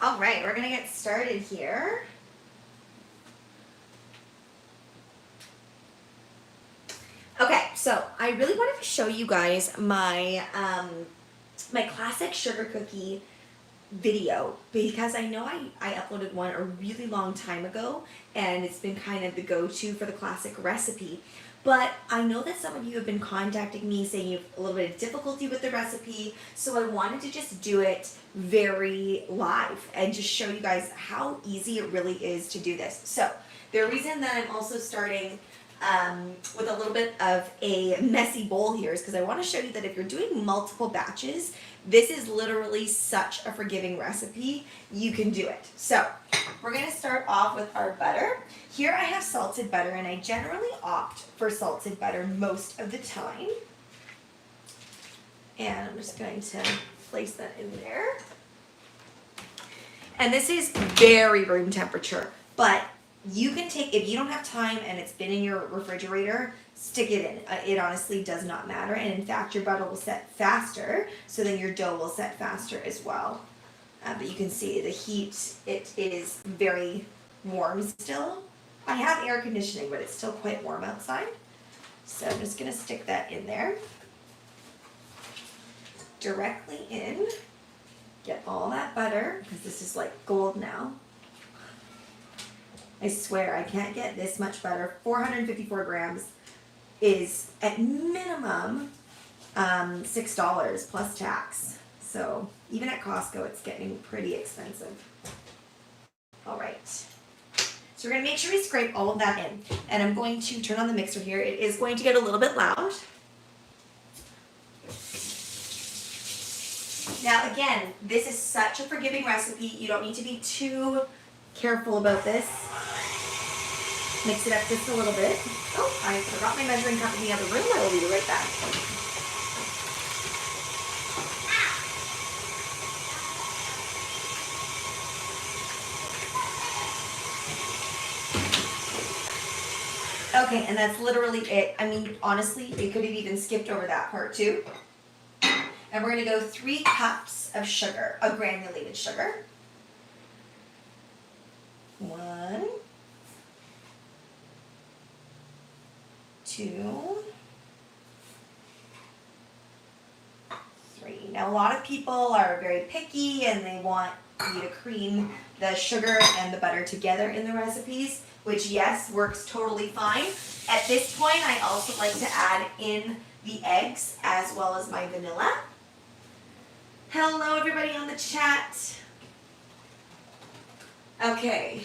All right, we're gonna get started here. Okay, so I really wanted to show you guys my my classic sugar cookie video because I know I uploaded one a really long time ago and it's been kind of the go-to for the classic recipe. But I know that some of you have been contacting me saying you have a little bit of difficulty with the recipe, so I wanted to just do it very live and just show you guys how easy it really is to do this. So the reason that I'm also starting with a little bit of a messy bowl here is because I want to show you that if you're doing multiple batches, this is literally such a forgiving recipe. You can do it. So we're going to start off with our butter. Here I have salted butter, and I generally opt for salted butter most of the time. And I'm just going to place that in there. And this is very room temperature, but you can take, if you don't have time and it's been in your refrigerator, stick it in. It honestly does not matter. And in fact, your butter will set faster, so then your dough will set faster as well. But you can see the heat, it is very warm still. I have air conditioning, but it's still quite warm outside. So I'm just gonna stick that in there. Directly in. Get all that butter, because this is like gold now. I swear, I can't get this much butter. 454 grams is at minimum $6 plus tax. So even at Costco, it's getting pretty expensive. All right. So we're gonna make sure we scrape all of that in. And I'm going to turn on the mixer here. It is going to get a little bit loud. Now again, this is such a forgiving recipe. You don't need to be too careful about this. Mix it up just a little bit. Oh, I forgot my measuring cup in the other room. I will be right back. Okay, and that's literally it. I mean, honestly, it could have even skipped over that part too. And we're gonna go 3 cups of sugar, of granulated sugar. 1, 2, 3. Now a lot of people are very picky and they want you to cream the sugar and the butter together in the recipes, which yes, works totally fine. At this point, I also like to add in the eggs as well as my vanilla. Hello everybody on the chat. Okay,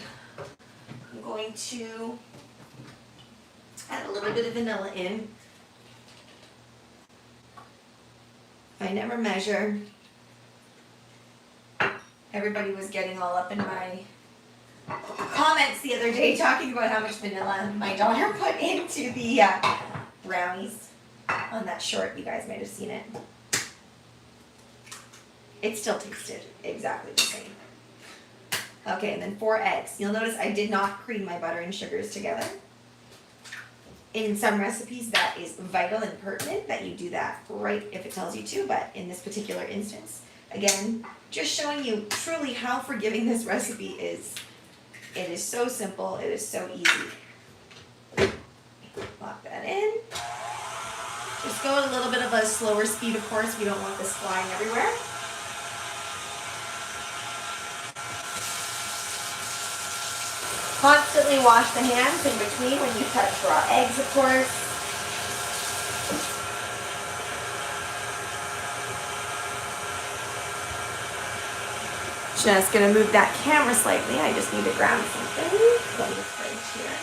I'm going to add a little bit of vanilla in. I never measure. Everybody was getting all up in my comments the other day talking about how much vanilla my daughter put into the brownies on that short. You guys might have seen it. It still tasted exactly the same. Okay, and then 4 eggs. You'll notice I did not cream my butter and sugars together. In some recipes, that is vital and pertinent that you do that right if it tells you to, but in this particular instance, again, just showing you truly how forgiving this recipe is. It is so simple, it is so easy. Lock that in. Just go at a little bit of a slower speed, of course. We don't want this flying everywhere. Constantly wash the hands in between when you touch raw eggs, of course. Just gonna move that camera slightly. I just need to grab something from the fridge here.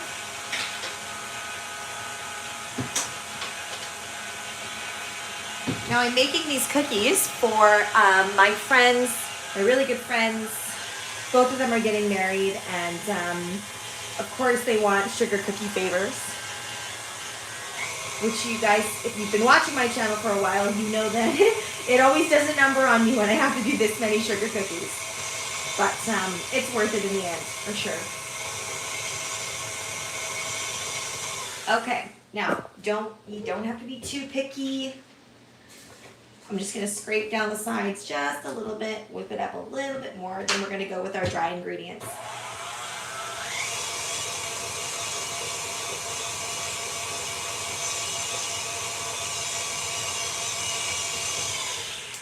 Now I'm making these cookies for my friends, my really good friends. Both of them are getting married, and of course they want sugar cookie favors, which you guys, if you've been watching my channel for a while, you know that it always does a number on me when I have to do this many sugar cookies. But it's worth it in the end, for sure. Okay, now you don't have to be too picky. I'm just gonna scrape down the sides just a little bit, whip it up a little bit more, then we're gonna go with our dry ingredients.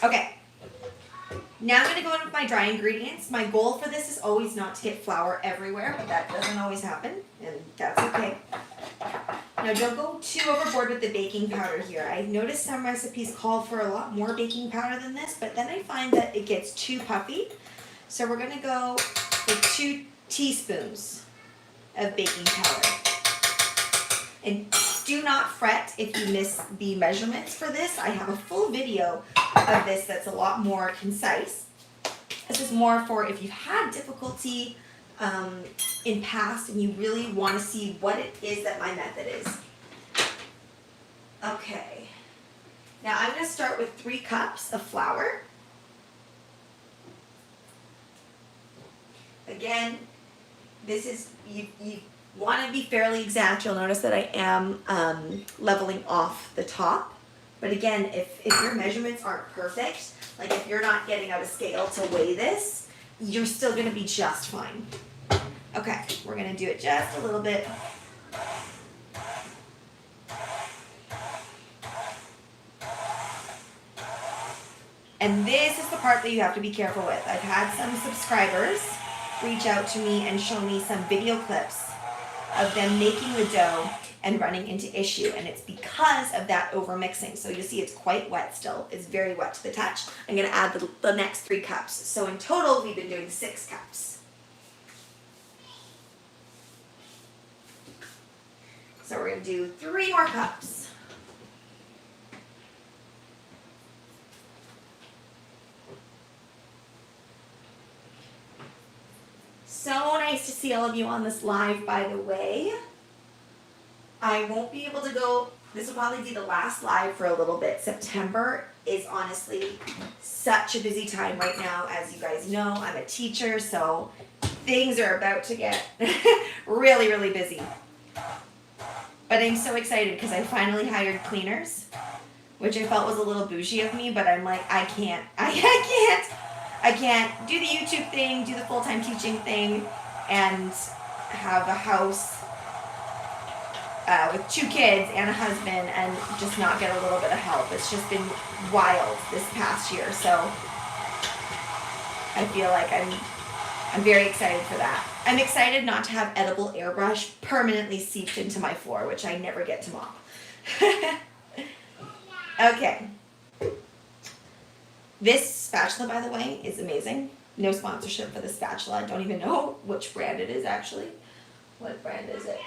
Okay, now I'm gonna go in with my dry ingredients. My goal for this is always not to get flour everywhere, but that doesn't always happen, and that's okay. Now don't go too overboard with the baking powder here. I've noticed some recipes call for a lot more baking powder than this, but then I find that it gets too puffy. So we're gonna go with 2 teaspoons of baking powder. And do not fret if you miss the measurements for this. I have a full video of this that's a lot more concise. This is more for if you've had difficulty in past and you really want to see what it is that my method is. Okay, now I'm going to start with 3 cups of flour. Again, this is, you want to be fairly exact. You'll notice that I am leveling off the top. But again, if your measurements aren't perfect, like if you're not getting out a scale to weigh this, you're still going to be just fine. Okay, we're going to do it just a little bit. And this is the part that you have to be careful with. I've had some subscribers reach out to me and show me some video clips of them making the dough and running into issue, and it's because of that over mixing. So you see it's quite wet still. It's very wet to the touch. I'm going to add the next 3 cups. So in total, we've been doing 6 cups. So we're going to do 3 more cups. So nice to see all of you on this live, by the way. I won't be able to go, this will probably be the last live for a little bit. September is honestly such a busy time right now. As you guys know, I'm a teacher, so things are about to get really, really busy. But I'm so excited because I finally hired cleaners, which I felt was a little bougie of me, but I'm like, I can't do the YouTube thing, do the full-time teaching thing, and have a house with 2 kids and a husband and just not get a little bit of help. It's just been wild this past year, so I feel like I'm very excited for that. I'm excited not to have edible airbrush permanently seeped into my floor, which I never get to mop. Okay. This spatula, by the way, is amazing. No sponsorship for the spatula. I don't even know which brand it is, actually. What brand is it?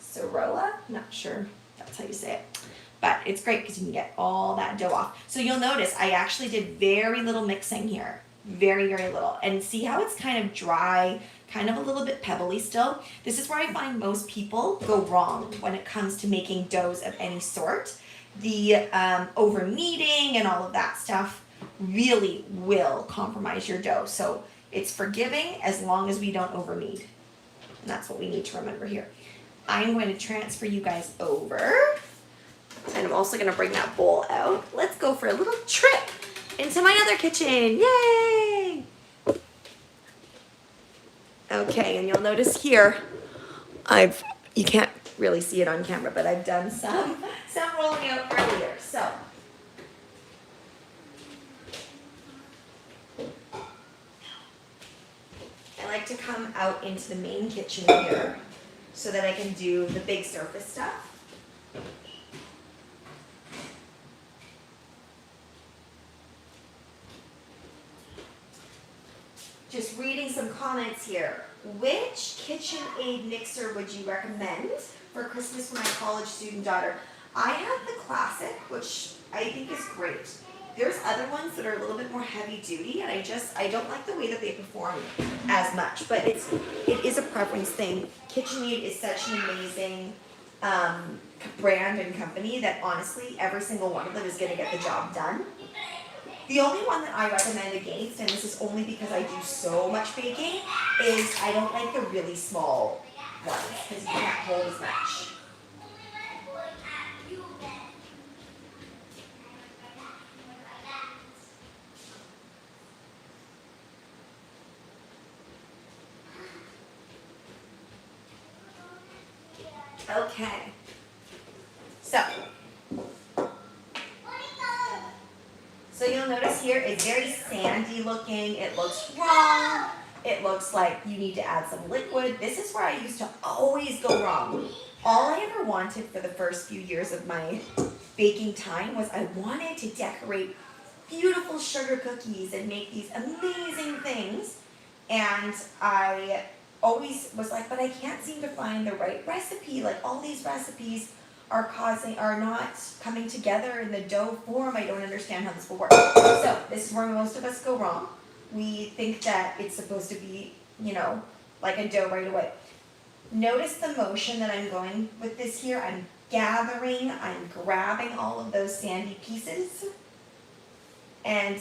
Sorolla? Not sure that's how you say it. But it's great because you can get all that dough off. So you'll notice I actually did very little mixing here. Very, very little. And see how it's kind of dry, kind of a little bit pebbly still? This is where I find most people go wrong when it comes to making doughs of any sort. The over kneading and all of that stuff really will compromise your dough. So it's forgiving as long as we don't over knead. And that's what we need to remember here. I'm going to transfer you guys over. And I'm also going to bring that bowl out. Let's go for a little trip into my other kitchen. Yay! Okay, and you'll notice here, you can't really see it on camera, but I've done some rolling out earlier. So I like to come out into the main kitchen here so that I can do the big surface stuff. Just reading some comments here. Which KitchenAid mixer would you recommend for Christmas for my college student daughter? I have the classic, which I think is great. There's other ones that are a little bit more heavy duty, and I don't like the way that they perform as much, but it is a preference thing. KitchenAid is such an amazing brand and company that honestly, every single one of them is going to get the job done. The only one that I recommend against, and this is only because I do so much baking, is I don't like the really small ones because you can't hold as much. Okay. So you'll notice here it's very sandy looking. It looks wrong. It looks like you need to add some liquid. This is where I used to always go wrong. All I ever wanted for the first few years of my baking time was I wanted to decorate beautiful sugar cookies and make these amazing things. And I always was like, but I can't seem to find the right recipe. Like all these recipes are not coming together in the dough form. I don't understand how this will work. So this is where most of us go wrong. We think that it's supposed to be, like a dough right away. Notice the motion that I'm going with this here. I'm gathering, I'm grabbing all of those sandy pieces. And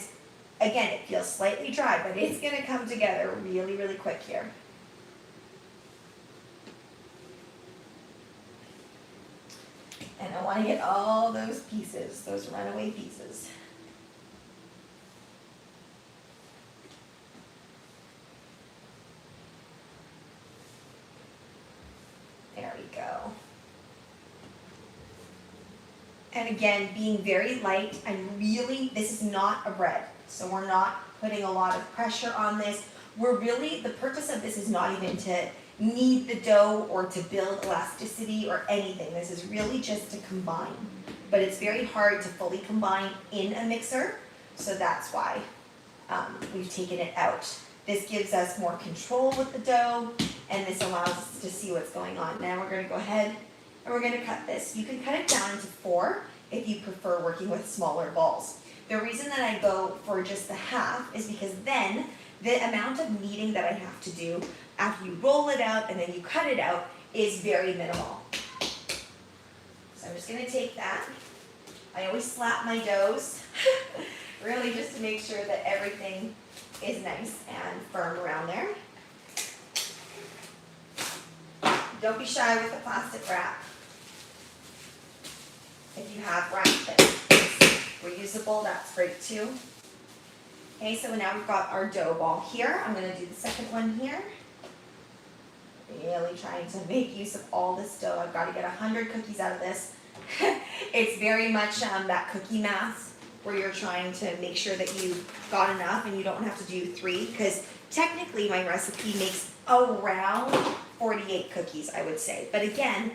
again, it feels slightly dry, but it's gonna come together really, really quick here. And I want to get all those pieces, those runaway pieces. There we go. And again, being very light, this is not a bread, so we're not putting a lot of pressure on this. The purpose of this is not even to knead the dough or to build elasticity or anything. This is really just to combine. But it's very hard to fully combine in a mixer, so that's why we've taken it out. This gives us more control with the dough, and this allows us to see what's going on. Now we're going to go ahead and we're going to cut this. You can cut it down into 4 if you prefer working with smaller balls. The reason that I go for just the half is because then the amount of kneading that I have to do after you roll it out and then you cut it out is very minimal. So I'm just going to take that. I always slap my doughs, really just to make sure that everything is nice and firm around there. Don't be shy with the plastic wrap. If you have wrap that's reusable, that's great too. Okay, so now we've got our dough ball here. I'm going to do the second one here. Really trying to make use of all this dough. I've got to get 100 cookies out of this. It's very much that cookie math where you're trying to make sure that you've got enough and you don't have to do 3, because technically my recipe makes around 48 cookies, I would say. But again,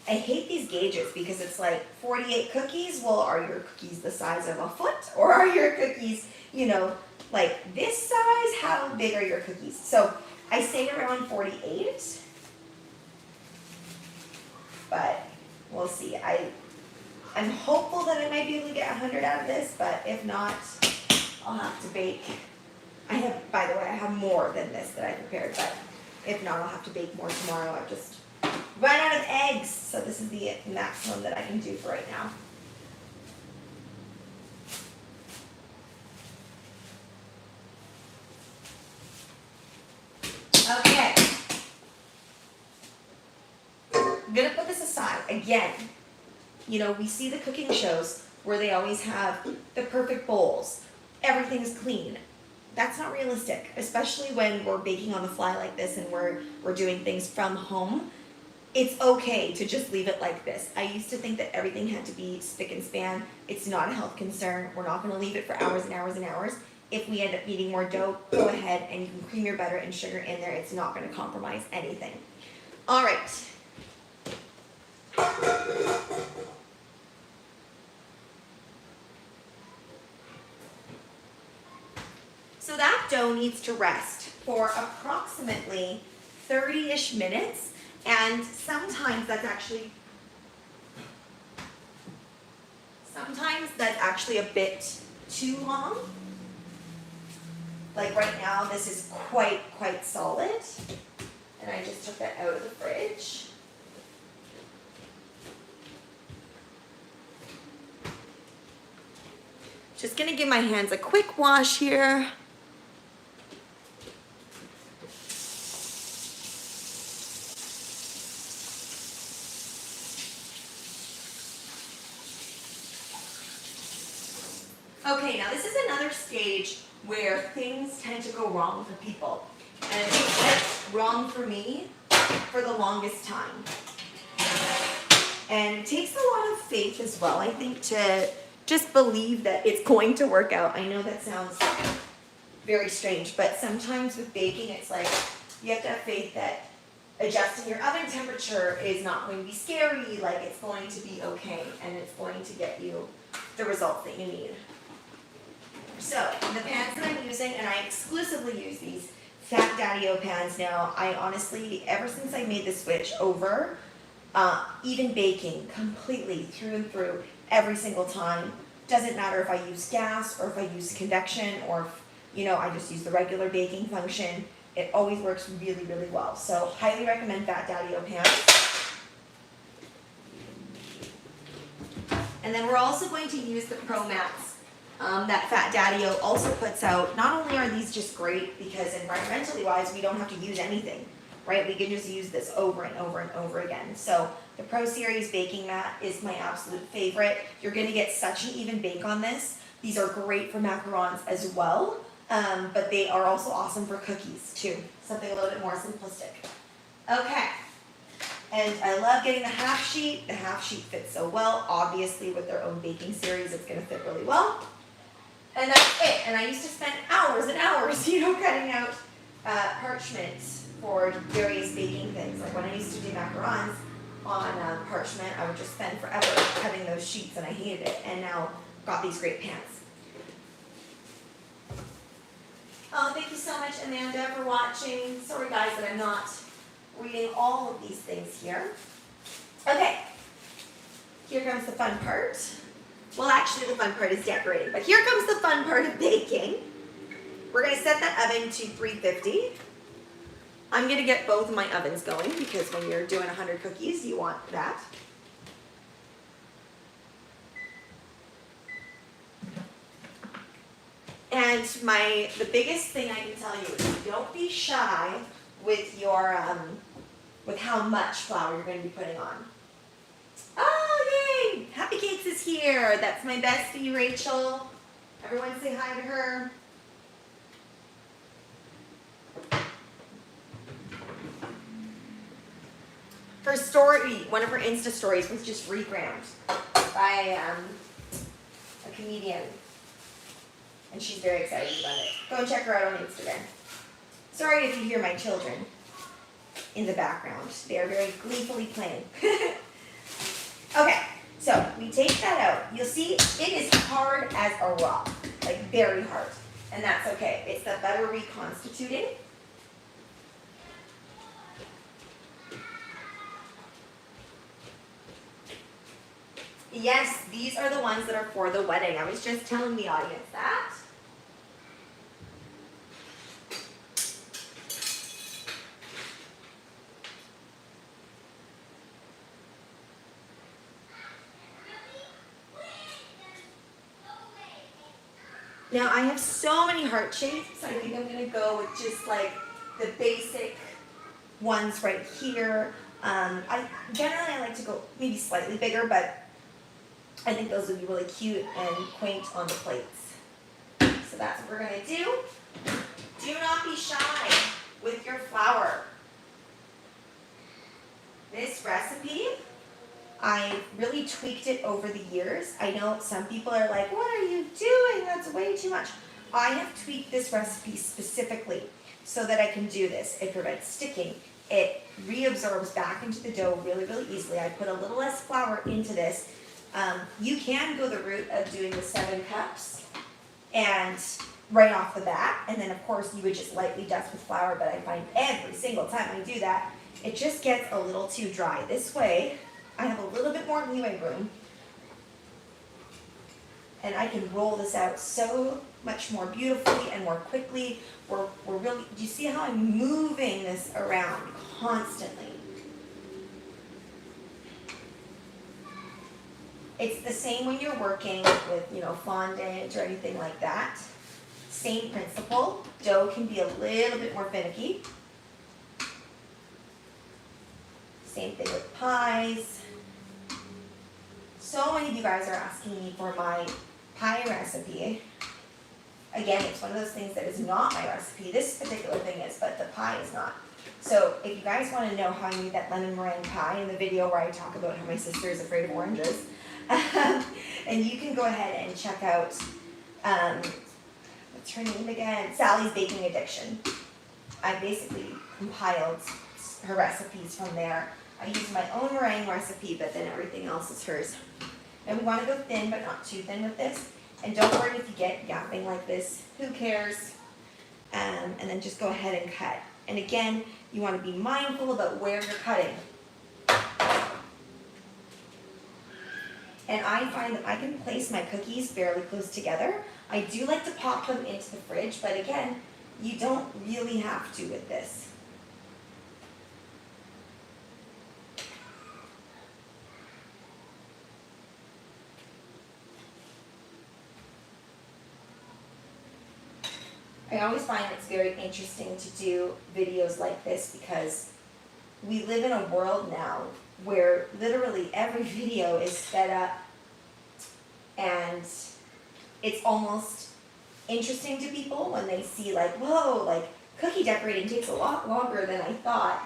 I hate these gauges because it's like 48 cookies. Well, are your cookies the size of a foot, or are your cookies, like this size? How big are your cookies? So I say around 48, but we'll see. I'm hopeful that I might be able to get 100 out of this, but if not, I'll have to bake. By the way, I have more than this that I prepared, but if not, I'll have to bake more tomorrow. I've just run out of eggs, so this is the maximum that I can do for right now. Okay. I'm gonna put this aside. Again, we see the cooking shows where they always have the perfect bowls. Everything's clean. That's not realistic, especially when we're baking on the fly like this and we're doing things from home. It's okay to just leave it like this. I used to think that everything had to be spick and span. It's not a health concern. We're not going to leave it for hours and hours and hours. If we end up needing more dough, go ahead and you can cream your butter and sugar in there. It's not going to compromise anything. All right. So that dough needs to rest for approximately 30-ish minutes, and sometimes that's actually a bit too long. Like right now, this is quite solid, and I just took that out of the fridge. Just gonna give my hands a quick wash here. Okay, now this is another stage where things tend to go wrong for people. And it went wrong for me for the longest time. And it takes a lot of faith as well, I think, to just believe that it's going to work out. I know that sounds very strange, but sometimes with baking, it's like you have to have faith that adjusting your oven temperature is not going to be scary, like it's going to be okay, and it's going to get you the results that you need. So, the pans that I'm using, and I exclusively use these Fat Daddy-O pans now. I honestly, ever since I made the switch over, even baking completely through and through every single time, doesn't matter if I use gas or if I use convection or if, you know, I just use the regular baking function. It always works really, really well. So highly recommend Fat Daddy-O pans. And then we're also going to use the Pro Mats that Fat Daddy-O also puts out. Not only are these just great because environmentally wise, we don't have to use anything, right? We can just use this over and over and over again. So the Pro Series baking mat is my absolute favorite. You're gonna get such an even bake on this. These are great for macarons as well, but they are also awesome for cookies too. Something a little bit more simplistic. Okay, and I love getting the half sheet. The half sheet fits so well. Obviously with their own baking series, it's gonna fit really well. And that's it. And I used to spend hours and hours, you know, cutting out parchment for various baking things. Like when I used to do macarons on parchment, I would just spend forever cutting those sheets and I hated it. And now got these great pans. Oh, thank you so much, Amanda, for watching. Sorry guys that I'm not reading all of these things here. Okay, here comes the fun part. Well, actually the fun part is decorating, but here comes the fun part of baking. We're gonna set that oven to 350. I'm gonna get both of my ovens going because when you're doing 100 cookies, you want that. And the biggest thing I can tell you is don't be shy with your, with how much flour you're gonna be putting on. Oh, yay! Happy Cakes is here. That's my bestie, Rachel. Everyone say hi to her. Her story, one of her Insta stories was just regrammed by a comedian. And she's very excited about it. Go and check her out on Instagram. Sorry if you hear my children in the background. They are very gleefully playing. Okay, so we take that out. You'll see it is hard as a rock, like very hard. And that's okay. It's the butter reconstituting. Yes, these are the ones that are for the wedding. I was just telling the audience that. Now I have so many heart shapes. I think I'm gonna go with just like the basic ones right here. I like to go maybe slightly bigger, but I think those would be really cute and quaint on the plates. So that's what we're gonna do. Do not be shy with your flour. This recipe, I really tweaked it over the years. I know some people are like, what are you doing? That's way too much. I have tweaked this recipe specifically so that I can do this. It prevents sticking. It reabsorbs back into the dough really, really easily. I put a little less flour into this. You can go the route of doing the 7 cups and right off the bat, and then of course you would just lightly dust with flour, but I find every single time I do that, it just gets a little too dry. This way, I have a little bit more leeway room, and I can roll this out so much more beautifully and more quickly. We're really, do you see how I'm moving this around constantly? It's the same when you're working with, you know, fondant or anything like that. Same principle. Dough can be a little bit more finicky. Same thing with pies. So many of you guys are asking me for my pie recipe. Again, it's one of those things that is not my recipe. This particular thing is, but the pie is not. So if you guys want to know how I made that lemon meringue pie in the video where I talk about how my sister is afraid of oranges, and you can go ahead and check out, what's her name again? Sally's Baking Addiction. I basically compiled her recipes from there. I use my own meringue recipe, but then everything else is hers. And we want to go thin, but not too thin with this. And don't worry if you get gapping like this. Who cares? And then just go ahead and cut. And again, you want to be mindful about where you're cutting. And I find that I can place my cookies fairly close together. I do like to pop them into the fridge, but again, you don't really have to with this. I always find it's very interesting to do videos like this because we live in a world now where literally every video is sped up and it's almost interesting to people when they see like, whoa, like cookie decorating takes a lot longer than I thought,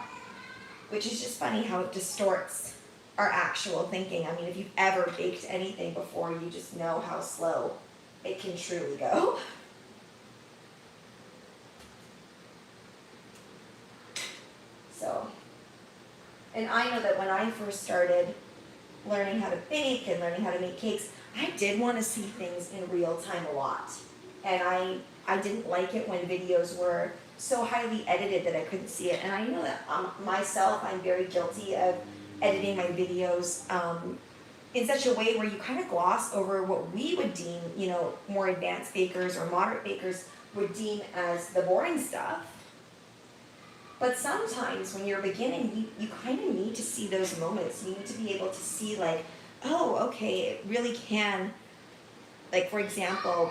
which is just funny how it distorts our actual thinking. I mean, if you've ever baked anything before, you just know how slow it can truly go. So, and I know that when I first started learning how to bake and learning how to make cakes, I did want to see things in real time a lot. And I didn't like it when videos were so highly edited that I couldn't see it. And I know that myself, I'm very guilty of editing my videos in such a way where you kind of gloss over what we would deem, you know, more advanced bakers or moderate bakers would deem as the boring stuff. But sometimes when you're beginning, you kind of need to see those moments. You need to be able to see like, oh, okay, it really can, like for example,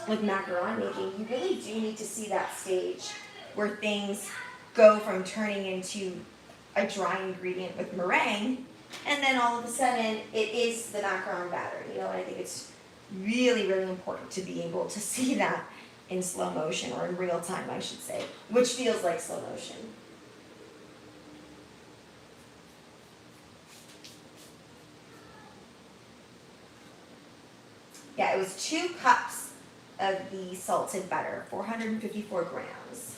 with macaron making, you really do need to see that stage where things go from turning into a dry ingredient with meringue, and then all of a sudden it is the macaron batter, you know, and I think it's really, really important to be able to see that in slow motion, or in real time, I should say, which feels like slow motion. Yeah, it was 2 cups of the salted butter, 454 grams.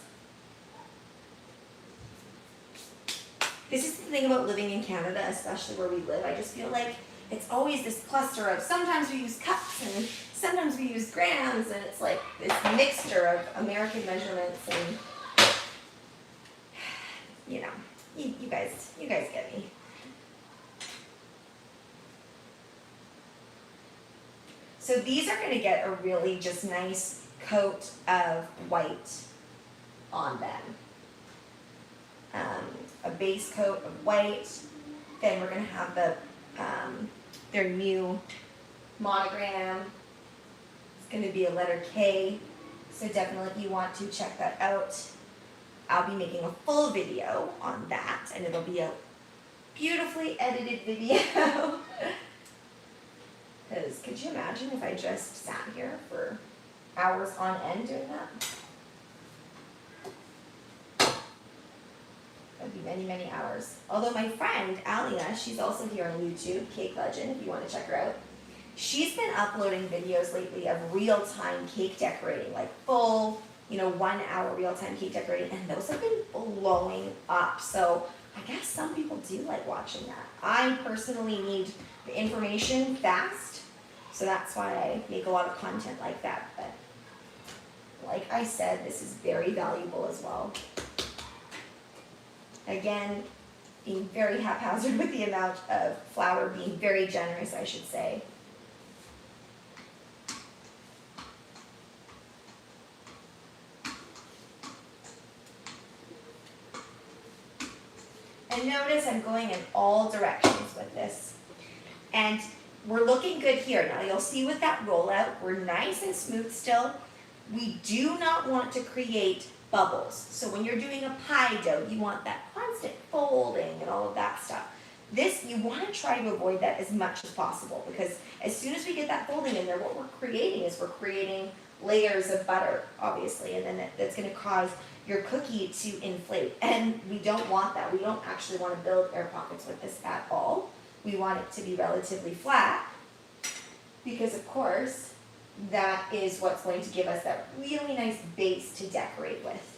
This is the thing about living in Canada, especially where we live. I just feel like it's always this cluster of sometimes we use cups and sometimes we use grams, and it's like this mixture of American measurements and, you know, you guys get me. So these are going to get a really just nice coat of white on them. A base coat of white. Then we're going to have the their new monogram. It's going to be a letter K, so definitely if you want to check that out, I'll be making a full video on that, and it'll be a beautifully edited video. Because could you imagine if I just sat here for hours on end doing that? That'd be many, many hours. Although my friend, Ashleigh, she's also here on YouTube, Cake Legend, if you want to check her out. She's been uploading videos lately of real-time cake decorating, like full, 1 hour real-time cake decorating, and those have been blowing up. So I guess some people do like watching that. I personally need the information fast, so that's why I make a lot of content like that. But like I said, this is very valuable as well. Again, being very haphazard with the amount of flour, being very generous, I should say. And notice I'm going in all directions with this. And we're looking good here. Now you'll see with that rollout, we're nice and smooth still. We do not want to create bubbles. So when you're doing a pie dough, you want that constant folding and all of that stuff. This, you want to try to avoid that as much as possible, because as soon as we get that folding in there, what we're creating is we're creating layers of butter, obviously, and then that's going to cause your cookie to inflate. And we don't want that. We don't actually want to build air pockets with this at all. We want it to be relatively flat because, of course, that is what's going to give us that really nice base to decorate with.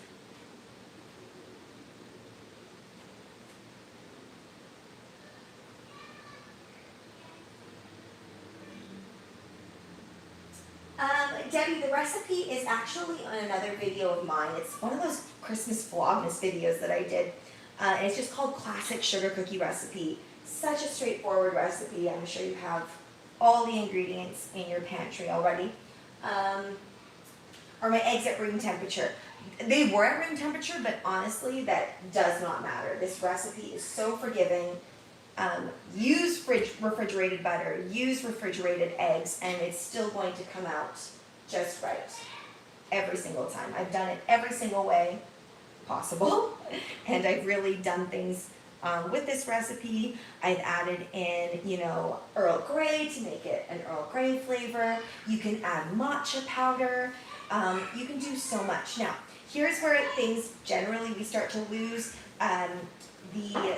Debbie, the recipe is actually on another video of mine. It's one of those Christmas Vlogmas videos that I did. And it's just called Classic Sugar Cookie Recipe. Such a straightforward recipe. I'm sure you have all the ingredients in your pantry already. Are my eggs at room temperature? They were at room temperature, but honestly, that does not matter. This recipe is so forgiving. Use refrigerated butter, use refrigerated eggs, and it's still going to come out just right every single time. I've done it every single way possible, and I've really done things with this recipe. I've added in, Earl Grey to make it an Earl Grey flavor. You can add matcha powder. You can do so much. Now, here's where things generally we start to lose the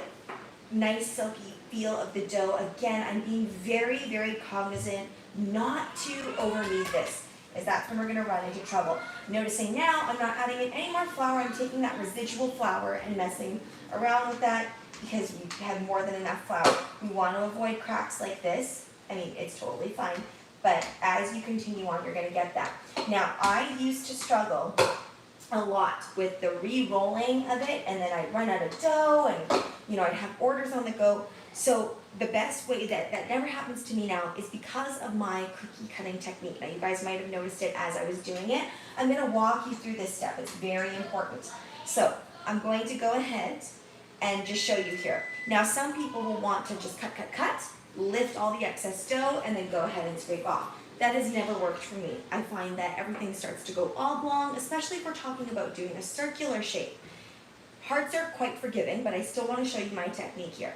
nice silky feel of the dough. Again, I'm being very, very cognizant not to overknead this, as that's when we're going to run into trouble. Noticing now I'm not adding in any more flour. I'm taking that residual flour and messing around with that because we have more than enough flour. We want to avoid cracks like this. I mean, it's totally fine, but as you continue on, you're going to get that. Now, I used to struggle a lot with the re-rolling of it, and then I'd run out of dough, and I'd have orders on the go. So the best way that never happens to me now is because of my cookie cutting technique. Now, you guys might have noticed it as I was doing it. I'm going to walk you through this step. It's very important. So I'm going to go ahead and just show you here. Now, some people will want to just cut, lift all the excess dough, and then go ahead and scrape off. That has never worked for me. I find that everything starts to go oblong, especially if we're talking about doing a circular shape. Hearts are quite forgiving, but I still want to show you my technique here.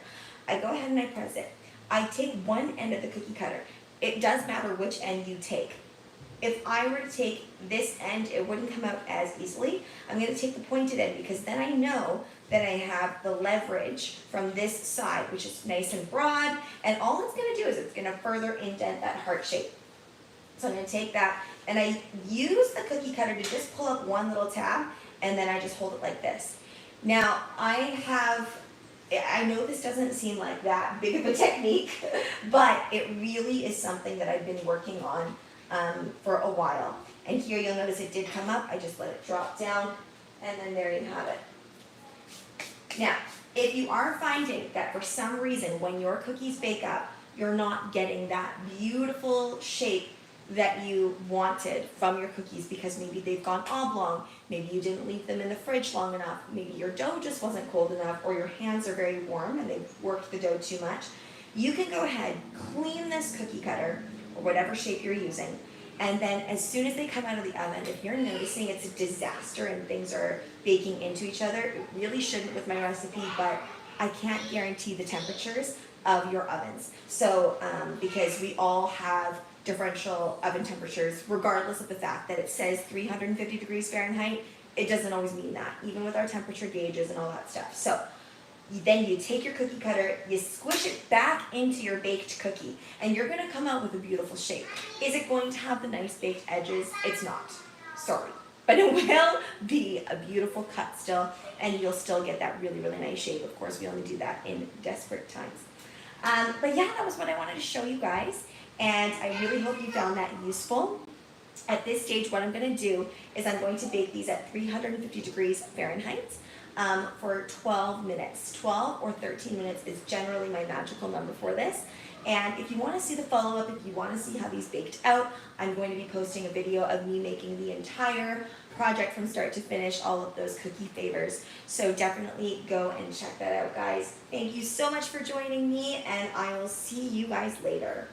I go ahead and I press it. I take one end of the cookie cutter. It does matter which end you take. If I were to take this end, it wouldn't come out as easily. I'm going to take the pointed end because then I know that I have the leverage from this side, which is nice and broad, and all it's going to do is it's going to further indent that heart shape. So I'm going to take that, and I use the cookie cutter to just pull up one little tab, and then I just hold it like this. Now, I know this doesn't seem like that big of a technique, but it really is something that I've been working on for a while. And here you'll notice it did come up. I just let it drop down, and then there you have it. Now, if you are finding that for some reason when your cookies bake up, you're not getting that beautiful shape that you wanted from your cookies because maybe they've gone oblong, maybe you didn't leave them in the fridge long enough, maybe your dough just wasn't cold enough, or your hands are very warm and they've worked the dough too much, you can go ahead, clean this cookie cutter, or whatever shape you're using, and then as soon as they come out of the oven, if you're noticing it's a disaster and things are baking into each other, it really shouldn't with my recipe, but I can't guarantee the temperatures of your ovens. So, because we all have differential oven temperatures, regardless of the fact that it says 350 degrees Fahrenheit, it doesn't always mean that, even with our temperature gauges and all that stuff. So then you take your cookie cutter, you squish it back into your baked cookie, and you're going to come out with a beautiful shape. Is it going to have the nice baked edges? It's not. Sorry. But it will be a beautiful cut still, and you'll still get that really, really nice shape. Of course, we only do that in desperate times. But yeah, that was what I wanted to show you guys. And I really hope you found that useful. At this stage, what I'm going to do is I'm going to bake these at 350 degrees Fahrenheit for 12 minutes. 12 or 13 minutes is generally my magical number for this. And if you want to see the follow-up, if you want to see how these baked out, I'm going to be posting a video of me making the entire project from start to finish, all of those cookie favors. So definitely go and check that out, guys. Thank you so much for joining me, and I will see you guys later.